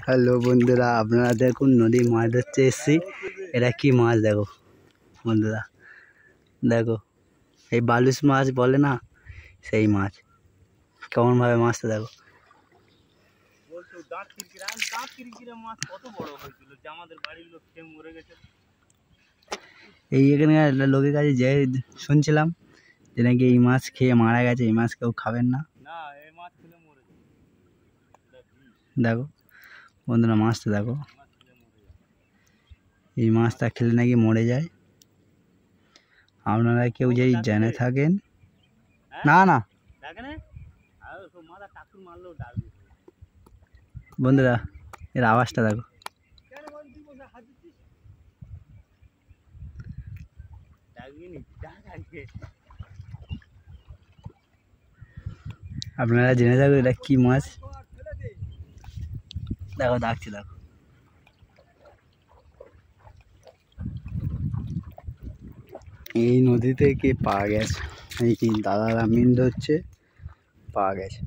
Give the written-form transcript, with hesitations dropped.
Hello বন্ধুরা, আপনারা দেখুন নদী মাছ ধরতে এসেছি। এটা কি মাছ দেখো বন্ধুরা, দেখো এই বালুস মাছ বলে না, সেই মাছ। কেমন ভাবে মাছটা দেখো। এই এখানকার লোকের কাছে যে শুনছিলাম যে নাকি এই মাছ খেয়ে মারা গেছে, এই মাছ কেউ খাবেন না। দেখো বন্ধুরা মাছটা দেখো, এই মাছটা খেলে নাকি মরে যায়। আপনারা কেউ যদি জেনে থাকেন, না না বন্ধুরা এর আওয়াজটা দেখো। আপনারা জেনে থাকো এটা কি মাছ, দেখো ডাকছে দেখো। এই নদী থেকে পাওয়া গেছে, এই দাদারা মিন ধরছে, পাওয়া গেছে।